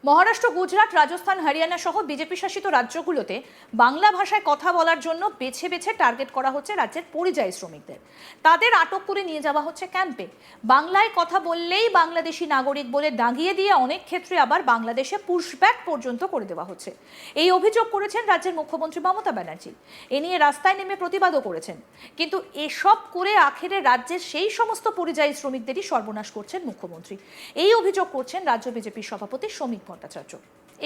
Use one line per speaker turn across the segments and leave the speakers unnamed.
মহারাষ্ট্র, গুজরাট, রাজস্থান, হরিয়ানা সহ বিজেপি শাসিত রাজ্যগুলোতে বাংলা ভাষায় কথা বলার জন্য বেছে বেছে টার্গেট করা হচ্ছে রাজ্যের পরিযায়ী শ্রমিকদের। তাদের আটক করে নিয়ে যাওয়া হচ্ছে ক্যাম্পে। বাংলায় কথা বললেই বাংলাদেশি নাগরিক বলে দাগিয়ে দিয়ে অনেক ক্ষেত্রে আবার বাংলাদেশে পুশব্যাক পর্যন্ত করে দেওয়া হচ্ছে। এই অভিযোগ করেছেন রাজ্যের মুখ্যমন্ত্রী মমতা ব্যানার্জি। এ নিয়ে রাস্তায় নেমে প্রতিবাদও করেছেন। কিন্তু এসব করে আখেরে রাজ্যের সেই সমস্ত পরিযায়ী শ্রমিকদেরই সর্বনাশ করছেন মুখ্যমন্ত্রী। এই অভিযোগ করছেন রাজ্য বিজেপির সভাপতি শ্রমিক ভট্টাচার্য।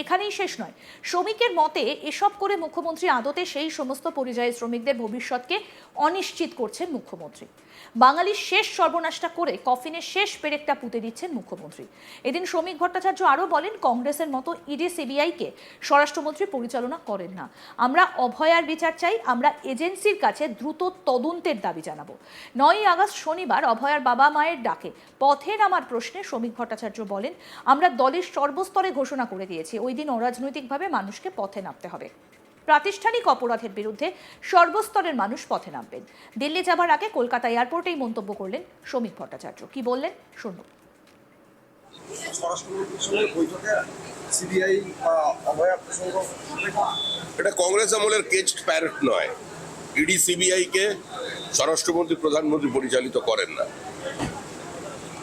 এখানেই শেষ নয়, শ্রমিকের মতে এসব করে মুখ্যমন্ত্রী আদতে সেই সমস্ত পরিযায়ী শ্রমিকদের ভবিষ্যৎকে অনিশ্চিত করছেন মুখ্যমন্ত্রী। বাঙালির শেষ সর্বনাশটা করে কফিনের শেষ পেরেকটা পুঁতে দিচ্ছেন মুখ্যমন্ত্রী। এদিন শ্রমিক ভট্টাচার্য আরও বলেন, কংগ্রেসের মতো ইডি সিবিআইকে স্বরাষ্ট্রমন্ত্রী পরিচালনা করেন না। আমরা অভয়ার বিচার চাই, আমরা এজেন্সির কাছে দ্রুত তদন্তের দাবি জানাবো। 9ই আগস্ট শনিবার অভয়ার বাবা মায়ের ডাকে পথে নামার প্রশ্নে শ্রমিক ভট্টাচার্য বলেন, আমরা দলের সর্বস্তরে ঘোষণা করে দিয়েছি ওই দিন অরাজনৈতিকভাবে মানুষকে পথে নামতে হবে। প্রাতিষ্ঠানিক অপরাধের বিরুদ্ধে সর্বস্তরের মানুষ পথে নামবেন। দিল্লি যাবার আগে কলকাতা এয়ারপোর্টেই মন্তব্য করলেন শ্রমিক ভট্টাচার্য। কি বললেন শুনুন।
এটা কংগ্রেস আমলের কেজড প্যারেট নয়। ইডি সিবিআই কে স্বরাষ্ট্রমন্ত্রী প্রধানমন্ত্রী পরিচালিত করেন না।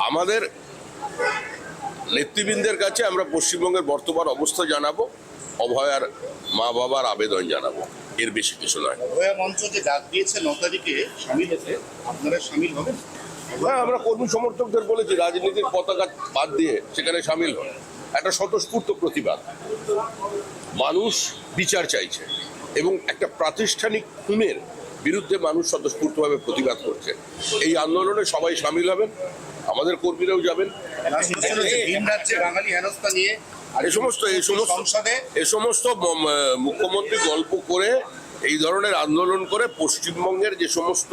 আমাদের নেতৃবৃন্দের কাছে আমরা পশ্চিমবঙ্গের বর্তমান অবস্থা জানাবো, অভয়ার মা বাবার আবেদন জানাবো, এর বেশি কিছু নয়।
অভয়া মঞ্চ যে ডাক দিয়েছে 9 তারিখে সামিল হতে, আপনারা সামিল হবেন?
হ্যাঁ, আমরা কর্মী সমর্থকদের বলেছি রাজনীতির পতাকা বাদ দিয়ে সেখানে সামিল হন। একটা স্বতঃস্ফূর্ত প্রতিবাদ। মানুষ বিচার চাইছে এবং একটা প্রাতিষ্ঠানিক খুনের বিরুদ্ধে মানুষ স্বতঃস্ফূর্তভাবে প্রতিবাদ করছে। এই আন্দোলনে সবাই সামিল হবেন, আমাদের কর্মীরাও যাবেন।
ভিন রাজ্যে বাঙালি হেনস্থা নিয়ে
এ সমস্ত মুখ্যমন্ত্রী গল্প করে এই ধরনের আন্দোলন করে পশ্চিমবঙ্গের যে সমস্ত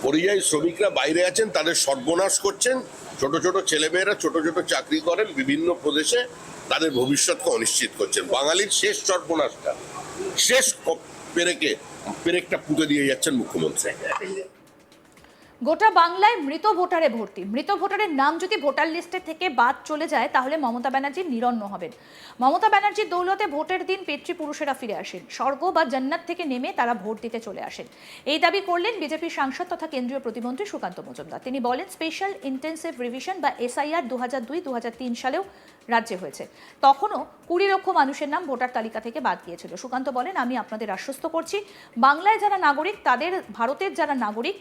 পরিযায়ী শ্রমিকরা বাইরে আছেন তাদের সর্বনাশ করছেন। ছোট ছোট ছেলেমেয়েরা ছোট ছোট চাকরি করেন বিভিন্ন প্রদেশে, তাদের ভবিষ্যৎকে অনিশ্চিত করছেন। বাঙালির শেষ সর্বনাশটা, শেষ পেরেকটা পুঁতে দিয়ে যাচ্ছেন মুখ্যমন্ত্রী।
গোটা বাংলায় মৃত ভোটারে ভর্তি। মৃত ভোটারের নাম যদি ভোটার লিস্টে থেকে বাদ চলে যায় তাহলে মমতা ব্যানার্জি নিরন্ন হবেন। মমতা ব্যানার্জির দৌলতে ভোটের দিন পিতৃপুরুষেরা ফিরে আসেন, স্বর্গ বা জান্নাত থেকে নেমে তারা ভোট দিতে চলে আসেন। এই দাবি করলেন বিজেপির সাংসদ তথা কেন্দ্রীয় প্রতিমন্ত্রী সুকান্ত মজুমদার। তিনি বলেন, স্পেশাল ইন্টেন্সিভ রিভিশন বা SIR 2002-2003 সালেও রাজ্যে হয়েছে। তখনও 20 লক্ষ মানুষের নাম ভোটার তালিকা থেকে বাদ গিয়েছিল। সুকান্ত বলেন, আমি আপনাদের আশ্বস্ত করছি, বাংলায় যারা নাগরিক, তাদের ভারতের যারা নাগরিক,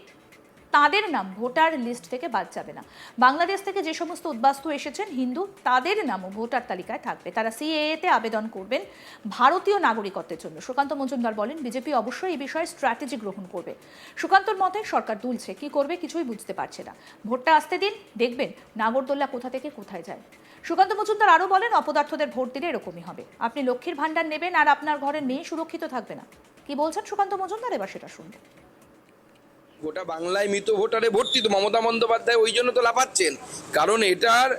তাদের নাম ভোটার লিস্ট থেকে বাদ যাবে না। বাংলাদেশ থেকে যে সমস্ত উদ্বাস্তু এসেছেন হিন্দু, তাদের নামও ভোটার তালিকায় থাকবে। তারা CAA তে আবেদন করবেন ভারতীয় নাগরিকত্বের জন্য। সুকান্ত মজুমদার বলেন, বিজেপি অবশ্যই এই বিষয়ে স্ট্র্যাটেজি গ্রহণ করবে। সুকান্তর মতে সরকার দুলছে, কি করবে কিছুই বুঝতে পারছে না। ভোটটা আসতে দিন, দেখবেন নাগরদোল্লা কোথা থেকে কোথায় যায়। সুকান্ত মজুমদার আরও বলেন, অপদার্থদের ভোট দিলে এরকমই হবে। আপনি লক্ষ্মীর ভাণ্ডার নেবেন আর আপনার ঘরের মেয়ে সুরক্ষিত থাকবে না। কি বলছেন সুকান্ত মজুমদার, এবার সেটা শুনবো।
গোটা বাংলায় মৃত ভোটারে ভর্তি, তো মমতা বন্দ্যোপাধ্যায় ওই জন্য তো লাফাচ্ছেন। কারণ এটার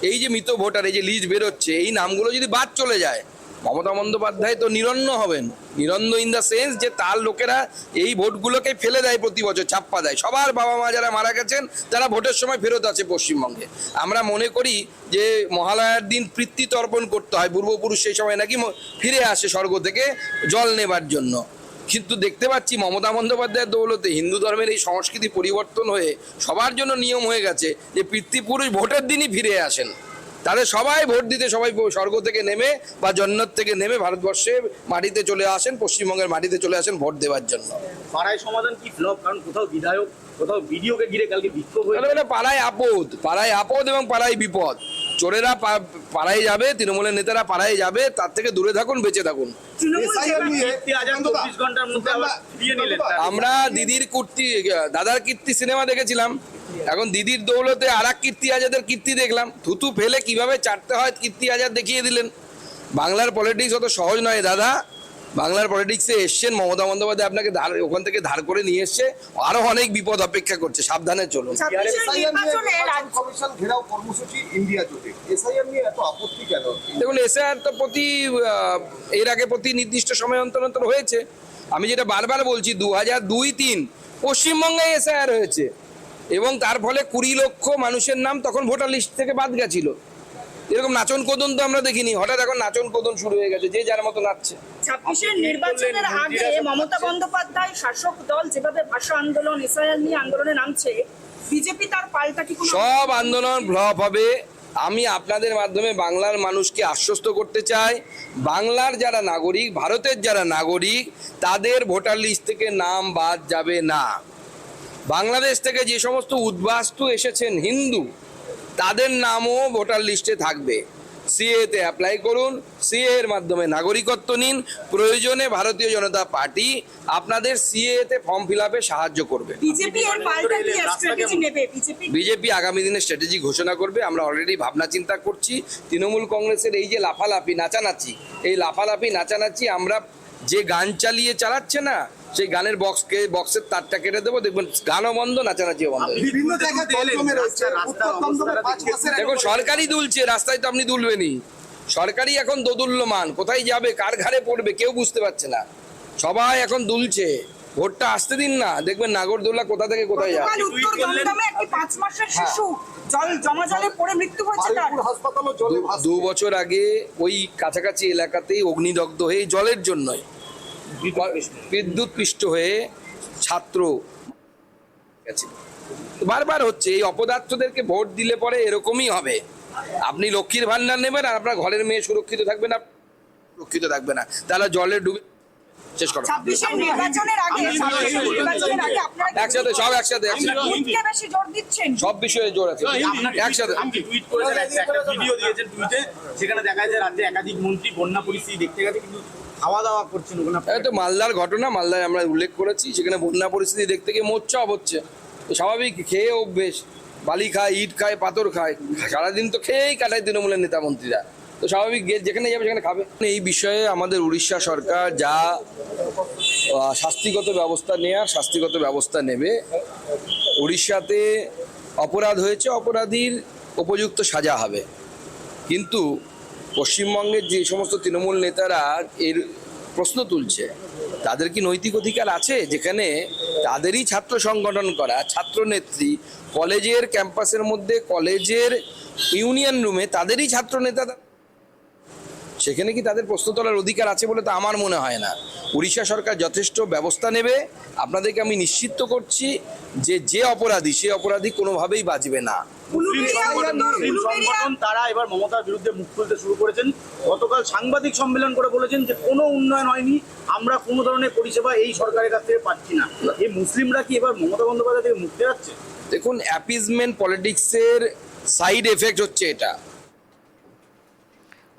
এই যে মৃত ভোটার, এই যে লিস্ট বেরোচ্ছে, এই নামগুলো যদি বাদ চলে যায় মমতা বন্দ্যোপাধ্যায় তো নিরন্ন হবেন। নিরন্ন ইন দ্য সেন্স যে তার লোকেরা এই ভোটগুলোকে ফেলে দেয়, প্রতি বছর ছাপ্পা দেয়। সবার বাবা মা যারা মারা গেছেন তারা ভোটের সময় ফেরত আছে পশ্চিমবঙ্গে। আমরা মনে করি যে মহালয়ার দিন পিতৃ তর্পণ করতে হয়, পূর্বপুরুষ সেই সময় নাকি ফিরে আসে স্বর্গ থেকে জল নেবার জন্য। কিন্তু দেখতে পাচ্ছি মমতা বন্দ্যোপাধ্যায়ের দৌলতে হিন্দু ধর্মের এই সংস্কৃতি পরিবর্তন হয়ে সবার জন্য নিয়ম হয়ে গেছে যে পিতৃপুরুষ ভোটের দিনই ফিরে আসেন। তাদের সবাই ভোট দিতে, সবাই স্বর্গ থেকে নেমে বা জন্নত থেকে নেমে ভারতবর্ষে মাটিতে চলে আসেন, পশ্চিমবঙ্গের মাটিতে চলে আসেন ভোট দেওয়ার জন্য।
পাড়ায় সমাধান কি ফ্লপ? কারণ কোথাও বিধায়ক, কোথাও বিডিওকে ঘিরে কালকে বিক্ষোভ হয়ে
পাড়ায় আপদ এবং পাড়ায় বিপদ। চোরেরা পাড়ায় যাবে, তৃণমূলের নেতারা পাড়ায় যাবে, তার থেকে দূরে থাকুন, বেঁচে থাকুন। আমরা দিদির কীর্তি, দাদার কীর্তি সিনেমা দেখেছিলাম, এখন দিদির দৌলতে আর এক কীর্তি আজাদের কীর্তি দেখলাম। থুতু ফেলে কিভাবে চাটতে হয় কীর্তি আজাদ দেখিয়ে দিলেন। বাংলার পলিটিক্স অত সহজ নয় দাদা। বাংলার পলিটিক্সে এসছেন মমতা বন্দ্যোপাধ্যায়, আপনাকে ওখান থেকে ধার করে নিয়ে এসছে, আরো অনেক বিপদ অপেক্ষা করছে, সাবধানে চলুন। দেখুন, SIR তো এর আগে প্রতি নির্দিষ্ট সময় অন্তর অন্তর হয়েছে। আমি যেটা বারবার বলছি, 2002-03 পশ্চিমবঙ্গে SIR হয়েছে এবং তার ফলে 20 লক্ষ মানুষের নাম তখন ভোটার লিস্ট থেকে বাদ গেছিল। এরকম নাচন কোদন তো আমরা দেখিনি, হঠাৎ এখন নাচন কোদন শুরু হয়ে গেছে, যে যার মতো নাচছে।
26-এর নির্বাচনের আগে মমতা বন্দ্যোপাধ্যায় শাসক দল যেভাবে ভাষা আন্দোলন এসআইআর নিয়ে আন্দোলনে নামছে, বিজেপি তার পাল্টা কি কোনো
সব আন্দোলন ফ্লপ হবে। আমি আপনাদের মাধ্যমে বাংলার মানুষকে আশ্বস্ত করতে চাই, বাংলার যারা নাগরিক, ভারতের যারা নাগরিক, তাদের ভোটার লিস্ট থেকে নাম বাদ যাবে না। বাংলাদেশ থেকে যে সমস্ত উদ্বাস্তু এসেছেন হিন্দু, তাদের নামও ভোটার লিস্টে থাকবে। সিএতে অ্যাপ্লাই করুন, সিএ এর মাধ্যমে নাগরিকত্ব নিন। প্রয়োজনে ভারতীয় জনতা পার্টি আপনাদের সিএতে ফর্ম ফিল আপে সাহায্য করবে।
বিজেপি এর পাল্টা কি স্ট্র্যাটেজি নেবে?
বিজেপি আগামী দিনে স্ট্র্যাটেজি ঘোষণা করবে। আমরা অলরেডি ভাবনা চিন্তা করছি। তৃণমূল কংগ্রেসের এই যে লাফালাফি নাচানাচি, এই লাফালাফি নাচানাচি আমরা যে গান চালিয়ে চালাচ্ছে না, সেই গানের বক্সের তারটা কেটে দেবো, দেখবেন গানও বন্ধ, নাচানাচিও বন্ধ।
বিভিন্ন জায়গায় দল জমে রয়েছে, উত্তর দমদমে 5 মাসের
দেখুন সরকারই দুলছে, রাস্তায় তো আপনি দুলবেনই। সরকারই এখন দোদুল্যমান, কোথায় যাবে, কার ঘাড়ে পড়বে কেউ বুঝতে পারছে না। সবাই এখন দুলছে, ভোটটা আসতে দিন না, দেখবেন নাগরদোল্লা কোথা থেকে কোথায় যাবে।
উত্তর দমদমে একটি 5 মাসের শিশু জলে পড়ে মৃত্যু হয়েছে তার।
হাসপাতালও জলে ভাসছে।
2 বছর আগে ওই কাছাকাছি এলাকাতেই অগ্নিদগ্ধ হয়ে জলের জন্যই বিদ্যুৎ পৃষ্ঠ হয়ে ছাত্র গেছে। বারবার হচ্ছে, এই অপদার্থদেরকে ভোট দিলে পরে এরকমই হবে। আপনি লক্ষ্মীর ভান্ডার নেবেন আর আপনার ঘরের মেয়ে সুরক্ষিত থাকবে না, সুরক্ষিত থাকবে না, তাহলে জলে ডুবে শেষ করো।
26-এর নির্বাচনের আগে আপনারা
একসাথে সব একসাথে
ভোটকে বেশি জোর দিচ্ছেন।
সব বিষয়ে জোর আছে একসাথে।
আপনি টুইট করেছেন, একটা ভিডিও দিয়েছেন টুইটে, সেখানে দেখা যায় রাজ্যে একাধিক মন্ত্রী বন্যা পরিস্থিতি দেখতে গেছে কিন্তু খাওয়া দাওয়া করছেন ওখানে।
এই তো মালদার ঘটনা, মালদায় আমরা উল্লেখ করেছি, সেখানে বন্যা পরিস্থিতি দেখতে গিয়ে মোচ্ছাপ হচ্ছে। তো স্বাভাবিক, খেয়ে অভ্যেস, বালি খায়, ইট খায়, পাথর খায়, সারাদিন তো খেয়েই কাটায় তৃণমূলের নেতা মন্ত্রীরা। তো স্বাভাবিক যেখানে যাবে সেখানে খাবে। এই বিষয়ে আমাদের উড়িষ্যা সরকার যা শাস্তিগত ব্যবস্থা নেওয়ার শাস্তিগত ব্যবস্থা নেবে। উড়িষ্যাতে অপরাধ হয়েছে, অপরাধীর উপযুক্ত সাজা হবে। কিন্তু পশ্চিমবঙ্গের যে সমস্ত তৃণমূল নেতারা এর প্রশ্ন তুলছে, তাদের কি নৈতিক অধিকার আছে? যেখানে তাদেরই ছাত্র সংগঠন করা ছাত্রনেত্রী কলেজের ক্যাম্পাসের মধ্যে, কলেজের ইউনিয়ন রুমে তাদেরই ছাত্র নেতা, সেখানে কি তাদের প্রশ্ন তোলার অধিকার আছে বলে তো আমার মনে হয় না। উড়িষ্যা সরকার যথেষ্ট ব্যবস্থা নেবে। আপনাদেরকে আমি নিশ্চিত করছি যে যে অপরাধী, সে অপরাধী কোনোভাবেই বাঁচবে না।
মুসলিম সংগঠন তারা এবার মমতার বিরুদ্ধে মুখ খুলতে শুরু করেছেন। গতকাল সাংবাদিক সম্মেলন করে বলেছেন যে কোনো উন্নয়ন হয়নি, আমরা কোনো ধরনের পরিষেবা এই সরকারের কাছ থেকে পাচ্ছি না। এই মুসলিমরা কি এবার মমতা বন্দ্যোপাধ্যায় থেকে মুক্তি যাচ্ছে?
দেখুন, অ্যাপিজমেন্ট পলিটিক্সের সাইড এফেক্ট হচ্ছে এটা।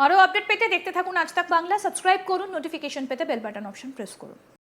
আরও আপডেট পেতে দেখতে থাকুন আজ তাক বাংলা। সাবস্ক্রাইব করুন, নোটিফিকেশন পেতে বেল বাটন অপশন প্রেস করুন।